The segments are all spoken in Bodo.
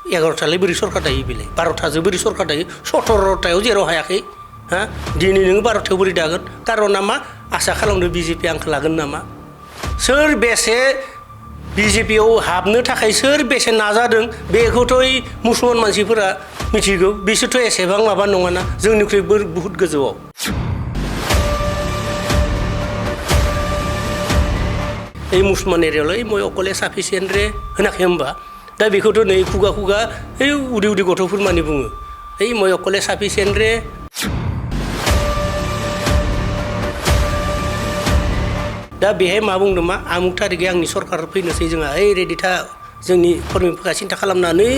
11टालाय बोरै सरकार दायो बेलाय 12टाजों बोरै सरकार दायो 17टायाव जेराव हायाखै हा दिनै नोङो 12टायाव बोरै दागोन कारना मा आसा खालामदों बिजेपि आंखौ लागोन नामा सोर बेसे बिजेपियाव हाबनो थाखाय सोर बेसे नाजादों बेखौथ' मुसलमान मानसिफोरा मिथिगौ बिसोरथ' एसेबां माबा नङाना जोंनिख्रुइबो बहुत गोजौआव এই মুসলমান এরিয়ালৈ মই অকলে সাফিসিয়েন্ট রে হোনাখে হম্বা दा बेखौथ' नै खुगा खुगा এই उदै उदै गथ'फोर माने बुङो এই মই অকলে সাফিসিয়েন্ট रे दा बेहाय मा बुंदों मा आमुक थारिखै आंनि सरकार फैनोसै जोंहा ओइ रेडि था जोंनि कर्मिफोरा सिन्था खालामनानै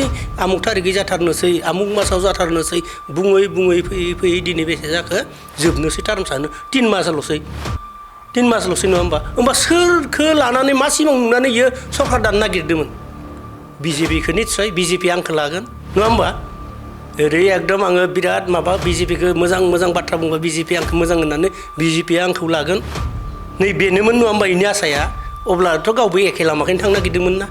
आमुक थारिखै जाथारनोसै आमुक मासाव जाथारनोसै बुङै बुङै फैयै फैयै दिनै बेसे जाखो जोबनोसै टार्मसानो 3 मासल'सै 3 मासल'सै नङा होमबा सोरखौ लानानै मा सिमां नुनानै इयो सरकार दानो नागिरदोंमोन बिजेपिखौ निस्सय बिजेपि आंखौ लागोन नङा होमबा ओरै एकदम आङो बिराद माबा बिजेपिखौ मोजां मोजां बाथ्रा बुंबा बिजेपि आंखौ मोजां होननानै बिजेपिया आंखौ लागोन नै बेनोमोन नङा होमबा इनि आसाया अब्लाथ' गावबो एखे लामाखैनो थांनो नागिरदोंमोन ना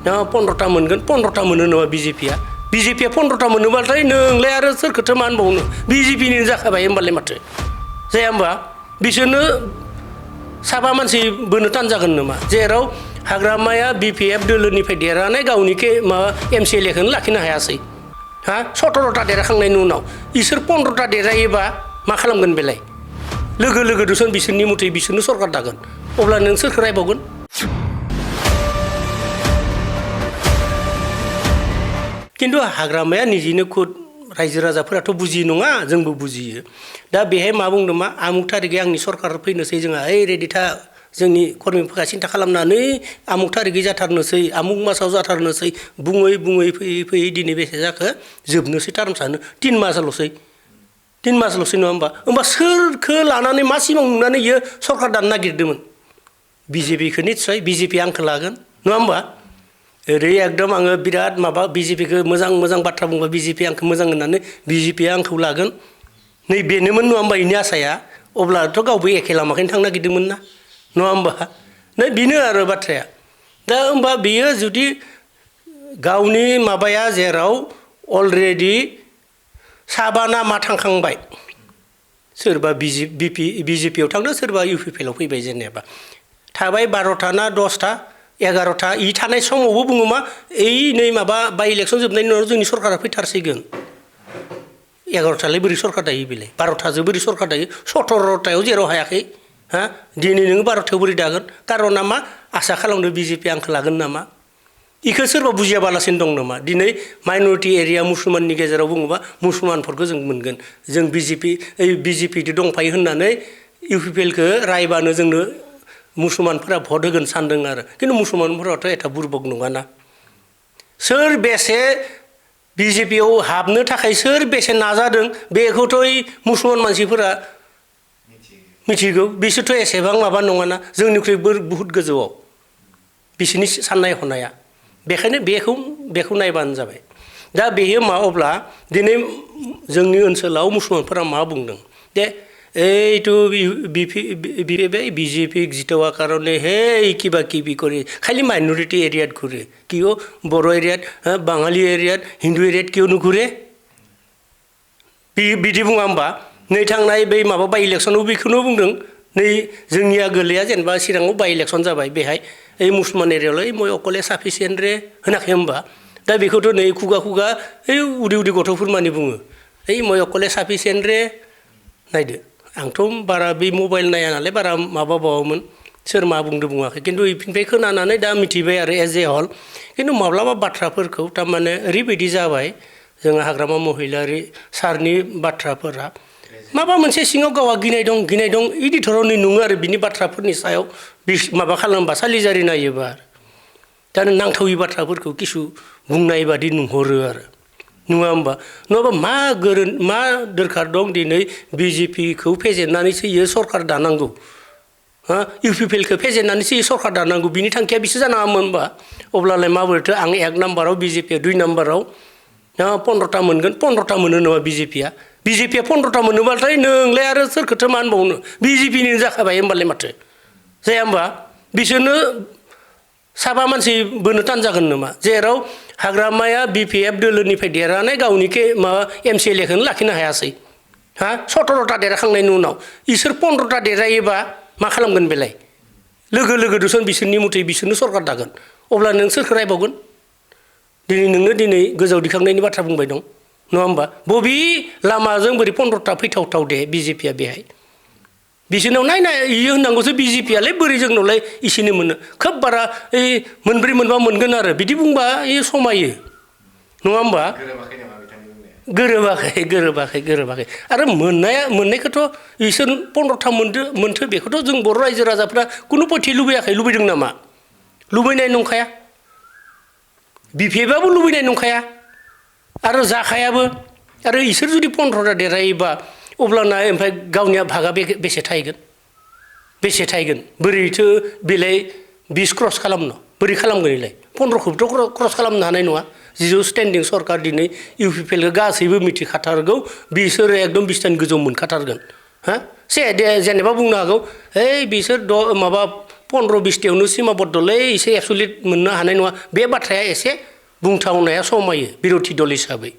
दा 15टा मोनगोन 15टा मोनो नङा बिजेपिया 15टा मोनोबाथाय नोंलाय आरो सोरखौथो मा होनबावनो बिजेपिनि जाखाबाय होमबालाय माथो जाया होमबा बिसोरनो साबा मानसि बोनो तान जागोन नामा जेराव हाग्रामाया बिपिएफ दोलोनिफ्राय देरनानै गावनि माबा एमसिएलएखौनो लाखिनो हायासै हा 17टा देरखांनायनि उनाव इसोर 15टा देरायोबा मा खालामगोन बेलाय लोगो लोगो दुसन बिसोरनि मथै बिसोरनो सरकार दागोन अब्ला नों सोरखौ रायबावगोन किन्तु हाग्रामाया निजेनो खुद रायजो राजाफोराथ' बुजियो नङा जोंबो बुजियो दा बेहाय मा बुंदों मा आमुक थारिखै आंनि सरकार फैनोसै जोंहा ओइ रेडि था जोंनि कर्मिफोरा सिन्था खालामनानै आमुक थारिखै जाथारनोसै आमुक मासाव जाथारनोसै बुङै बुङै फैयै फैयै दिनै बेसे जाखो जोबनोसै टार्मसानो 3 मासल'सै 3 मासल'सै नङा होमबा सोरखौ लानानै मा सिमां नुनानै इयो सरकार दानो नागिरदोंमोन बिजेपिखौ निस्सय बिजेपि आंखौ लागोन नङा होमबा ओरै एकदम आङो बिराद माबा बिजेपिखौ मोजां मोजां बाथ्रा बुंबा बिजेपि आंखौ मोजां होननानै बिजेपिया आंखौ लागोन नै बेनोमोन नङा होमबा इनि आसाया अब्लाथ' गावबो एखे लामाखैनो थांनो नागिरदोंमोन ना नङा होमबा नै बेनो आरो बाथ्राया दा होमबा बियो जुदि गावनि माबाया जेराव अलरेडि साबाना मा थांखांबाय सोरबा बिजेपियाव थांदों सोरबा इउपिपिएलआव फैबाय जेनेबा थाबाय 12टा ना 10टा 11टा इ थानाय समावबो बुङो मा ओइ नै माबा बाय इलेक्सन जोबनायनि उनाव जोंनि सरकारा फैथारसिगोन 11टालाय बोरै सरकार दायो बेलाय 12टाजों बोरै सरकार दायो 17टायाव जेराव हायाखै हा दिनै नोङो 12टायाव बोरै दागोन कारना मा आसा खालामदों बिजेपि आंखौ लागोन नामा इखौ सोरबा बुजियाबालासिनो दं नामा दिनै माइनरिटि एरिया मुसलमाननि गेजेराव बुङोबा मुसलमानफोरखौ जों मोनगोन जों बिजेपिजों दंफायो होननानै इउपिपिएलखौ रायबानो जोंनो मुसलमानफोरा भट होगोन सानदों आरो किन्तु मुसलमानफोराथ' एथा बुरबक नङाना सोर बेसे बिजेपियाव हाबनो थाखाय सोर बेसे नाजादों बेखौथ' मुसलमान मानसिफोरा मिथिगौ बिसोरथ' एसेबां माबा नङाना जोंनिख्रुइबो बहुत गोजौआव बिसोरनि साननाय हनाया बेखायनो बेखौ नायबानो जाबाय दा बेयो मा अब्ला दिनै जोंनि ओनसोलाव मुसलमानफोरा मा बुंदों दे এইটো বিজেপি জিতোৱাৰ কাৰণে হেই কিবা কিবি কৰি খালি মাইনৰিটি এৰিয়াত ঘূৰে কিয় বড়ো এৰিয়াত বাঙালি এৰিয়াত হিন্দু এৰিয়াত কিয় নুঘূৰে बिदि बुङा होमबा नै थांनाय बै माबा बाय इलेक्सनाव बेखौनो बुंदों नै जोंनिया गोलैया जेनेबा चिराङाव बाय इलेक्सन जाबाय बेहाय ओइ मुसलमान एरियायावलाय মই অকলে साफिसियेन्ट रे होनाखै होमबा दा बेखौथ' नै खुगा खुगा ओइ उदै उदै गथ'फोर माने बुङो ओइ মই অকলে साफिसियेन्ट रे नायदो आंथ' बारा बे मबाइल नाया नालाय बारा माबाबावामोन सोर मा बुंदों बुङाखै किन्तु इनिफ्राय खोनानानै दा मिथिबाय आरो एज ए हल किन्तु माब्लाबा बाथ्राफोरखौ थारमाने ओरैबायदि जाबाय जोङो हाग्रामा महिलारि सारनि बाथ्राफोरा माबा मोनसे सिङाव गावहा गिनाय दं इदि धरननि नङा आरो बिनि बाथ्राफोरनि सायाव माबा खालामबा सालिजारि नायोबा दा नांथावि बाथ्राफोरखौ किसु बुंनाय बादि नुहरो आरो नङा होमबा नङाबा मा दरखार दं दिनै बिजेपिखौ फेजेननानैसो इयो सरकार दानांगौ हा इउपिपिएलखौ फेजेननानैसो इयो सरकार दानांगौ बिनि थांखिया बिसो जानाङामोन होमबा अब्लालाय माबोरैथो आं 1 नाम्बाराव बिजेपिया 2 नाम्बाराव 15टा मोनगोन 15टा मोनो नङा बिजेपिया 15टा मोनोबाथाय नोंलाय आरो सोरखौथो मा होनबावनो बिजेपिनि जाखाबाय होमबालाय माथो जाया होमबा बिसोरनो साबा मानसि बोनो थान जागोन नामा जेराव हाग्रामाया बिपिएफ दोलोनिफ्राय देरनानै गावनि माबा एमसिएलएखौनो लाखिनो हायासै हा 17टा देरखांनायनि उनाव इसोर 15टा देरहायोबा मा खालामगोन बेलाय लोगो लोगो दुसन बिसोरनि मथै बिसोरनो सरकार दागोन अब्ला नों सोरखौ रायबावगोन दिनै नोङो दिनै गोजौ दिखांनायनि बाथ्रा बुंबाय दं नङा होमबा बबे लामाजों बोरै 15टा फैथावथाव दे बिजेपिया बेहाय बिसोरनाव नाय इयो होननांगौसो बिजेपियालाय बोरै जोंनावलाय इसिनो मोनो खोब बारा ओइ मोनब्रै मोनबा मोनगोन आरो बिदि बुंबा इयो समायो नङा होमबा गोरोबाखै आरो मोननायखौथ' इसोर 15टा मोनथो बेखौथ' जों बर' रायजो राजाफ्रा कुनु पथि लुबैयाखै लुबैदों नामा लुबैनाय नंखाया बिपिएफआबो लुबैनाय नंखाया आरो जाखायाबो आरो इसोर जुदि 15टा देरहायोबा अब्लाना ओमफ्राय गावनिया भागा बेसे थाहैगोन बोरैथो बेलाय 20 क्रस खालामनो बोरै खालामगोन इलाय 15खौथ' क्रस खालामनो हानाय नङा जिजौ स्टेन्डिं सरकार दिनै इउपिपिएलखौ गासैबो मिथिखाथारगौ बिसोरो एकदम 20टानि गोजौ मोनखाथारगोन हा जेनेबा बुंनो हागौ ओइ बिसोर माबा 15-20टायावनो सिमाबद्धलै एसे एबसुलिट मोननो हानाय नङा बे बाथ्राया एसे बुंथावनाया समायो बिरोधि दल हिसाबै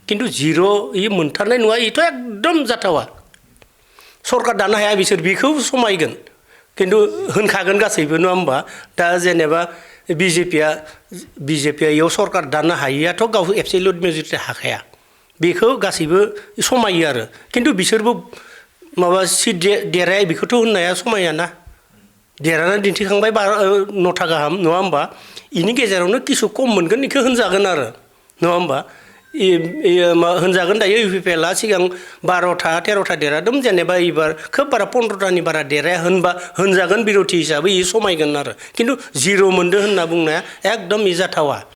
किन्तु जिर' इयो मोनथारनाय नङा इथ' एकदम जाथावा सरकार दानो हाया बिसोर बेखौ समायगोन किन्तु होनखागोन गासैबो नङा होमबा दा जेनेबा बिजेपिया इयाव सरकार दानो हायियाथ' गाव एबसलिउट मेजरिटि हाखाया बेखौ गासैबो समायो आरो किन्तु बिसोरबो माबा सिट देराया बेखौथ' होननाया समायाना देरहानानै दिन्थिखांबाय 9टा गाहाम नङा होमबा इनि गेजेरावनो किसु खम मोनगोन इखौ होनजागोन आरो नङा होमबा होनजागोन दायो इउपिपिएलआ सिगां 12टा 13टा देरहादों जेनेबा एबार खोब बारा 15टानि बारा देरहाया होनबा होनजागोन बिरोधि हिसाबै इ समायगोन आरो किन्तु जिर' मोनदो होनना बुंनाया एकदम इ जाथावा